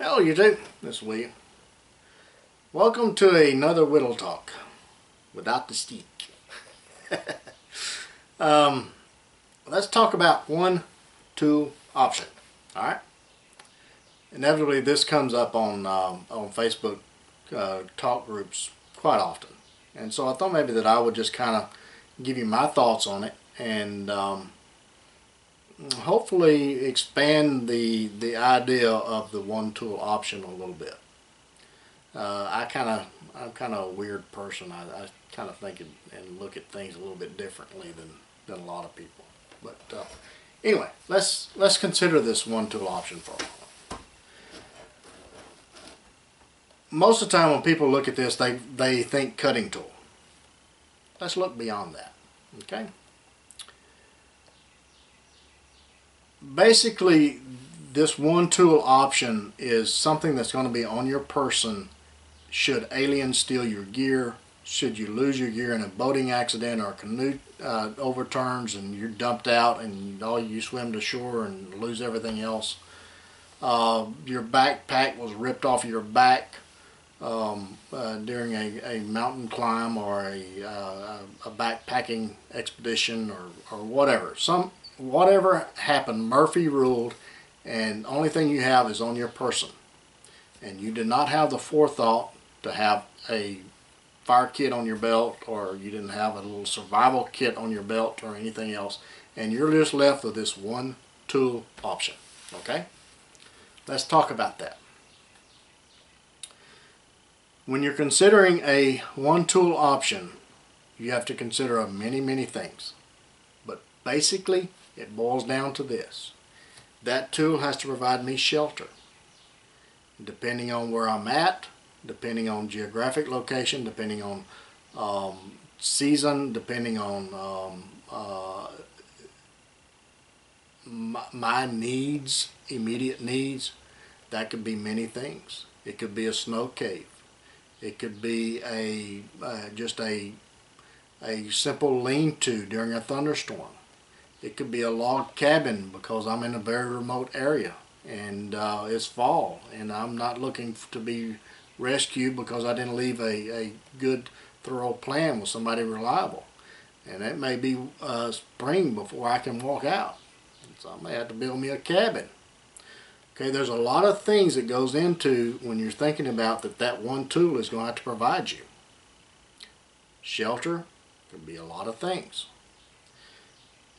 Hello YouTube, this is William. Welcome to another Whittle Talk without the stick. Let's talk about one tool option. Alright? Inevitably this comes up on Facebook talk groups quite often. And so I thought maybe that I would just kind of give you my thoughts on it and hopefully expand the idea of the one tool option a little bit. I'm kind of a weird person. I kind of think and look at things a little bit differently than a lot of people. But anyway, let's consider this one tool option for a moment. Most of the time when people look at this, they think cutting tool. Let's look beyond that. Okay. Basically, this one tool option is something that's going to be on your person should aliens steal your gear, should you lose your gear in a boating accident or a canoe overturns and you're dumped out and you swim to shore and lose everything else. Your backpack was ripped off your back during a mountain climb or a backpacking expedition or whatever. Whatever happened, Murphy ruled, and the only thing you have is on your person. And you did not have the forethought to have a fire kit on your belt, or you didn't have a little survival kit on your belt or anything else, and you're just left with this one tool option. Okay? Let's talk about that. When you're considering a one tool option, you have to consider many things. But basically, it boils down to this. That tool has to provide me shelter. Depending on where I'm at, depending on geographic location, depending on season, depending on my needs, immediate needs, that could be many things. It could be a snow cave. It could be just a simple lean-to during a thunderstorm. It could be a log cabin because I'm in a very remote area and it's fall and I'm not looking to be rescued because I didn't leave a good thorough plan with somebody reliable. And it may be spring before I can walk out. So I may have to build me a cabin. Okay, there's a lot of things that goes into when you're thinking about that one tool is going to have to provide you. Shelter could be a lot of things.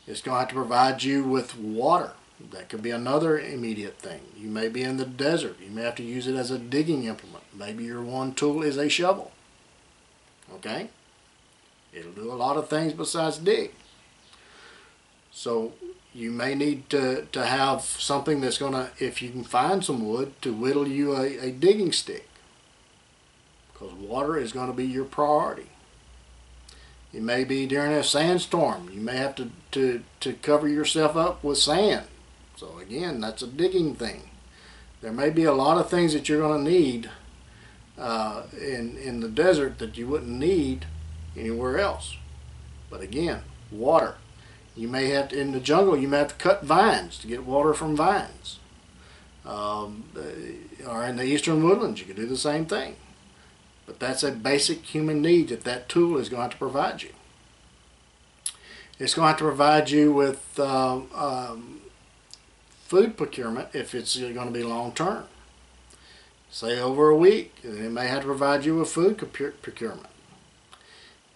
It's going to have to provide you with water. That could be another immediate thing. You may be in the desert. You may have to use it as a digging implement. Maybe your one tool is a shovel. Okay? It'll do a lot of things besides dig. So you may need to have something that's going to, if you can find some wood, to whittle you a digging stick. Because water is going to be your priority. It may be during a sandstorm. You may have to cover yourself up with sand. So again, that's a digging thing. There may be a lot of things that you're going to need in the desert that you wouldn't need anywhere else. But again, water. You may have to, in the jungle, you may have to cut vines to get water from vines. Or in the eastern woodlands, you can do the same thing. But that's a basic human need that tool is going to have to provide you. It's going to have to provide you with food procurement if it's going to be long term. Say over a week, it may have to provide you with food procurement.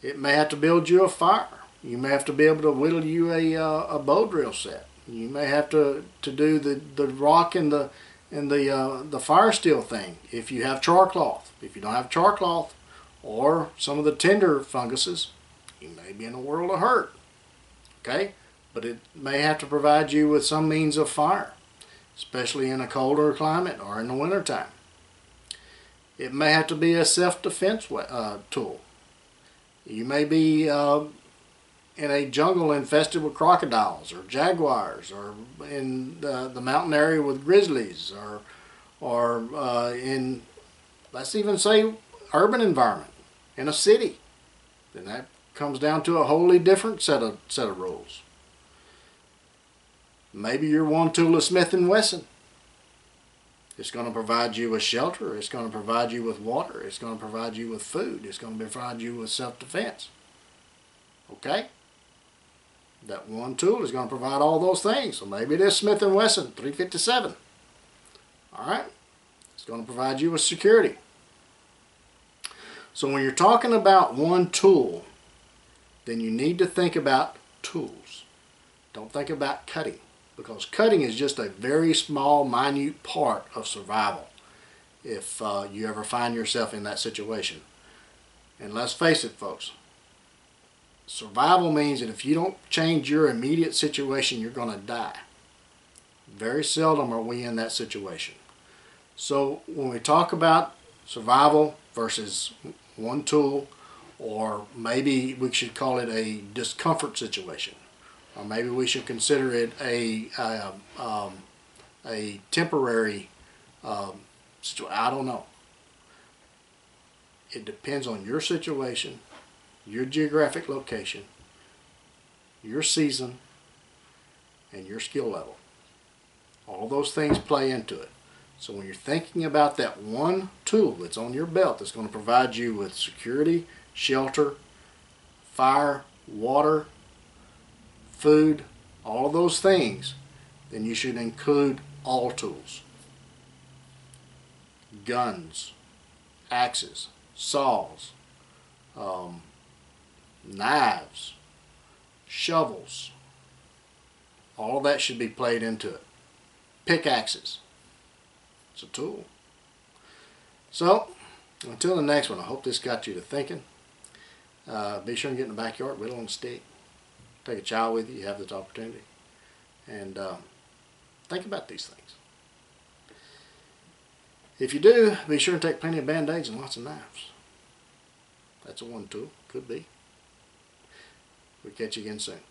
It may have to build you a fire. You may have to be able to whittle you a bow drill set. You may have to do the rock and the fire steel thing if you have char cloth. If you don't have char cloth or some of the tinder funguses, you may be in a world of hurt. Okay? But it may have to provide you with some means of fire, especially in a colder climate or in the wintertime. It may have to be a self-defense tool. You may be in a jungle infested with crocodiles or jaguars, or in the mountain area with grizzlies, or in, let's even say, urban environment in a city. Then that comes down to a wholly different set of rules. Maybe your one tool is Smith & Wesson. It's going to provide you with shelter. It's going to provide you with water. It's going to provide you with food. It's going to provide you with self-defense. Okay? That one tool is going to provide all those things. So maybe it is Smith & Wesson 357. All right? It's going to provide you with security. So when you're talking about one tool, then you need to think about tools. Don't think about cutting, because cutting is just a very small, minute part of survival if you ever find yourself in that situation. And let's face it, folks, survival means that if you don't change your immediate situation, you're going to die. Very seldom are we in that situation. So when we talk about survival versus one tool, or maybe we should call it a discomfort situation, or maybe we should consider it a temporary situation. I don't know. It depends on your situation, your geographic location, your season, and your skill level. All those things play into it. So when you're thinking about that one tool that's on your belt that's going to provide you with security, shelter, fire, water, food, all of those things, then you should include all tools. Guns, axes, saws, knives, shovels, all of that should be played into it. Pickaxes. It's a tool. So, until the next one, I hope this got you to thinking. Be sure and get in the backyard, whittle on a stick. Take a child with you, you have this opportunity. And think about these things. If you do, be sure and take plenty of band-aids and lots of knives. That's a one tool. Could be. We'll catch you again soon.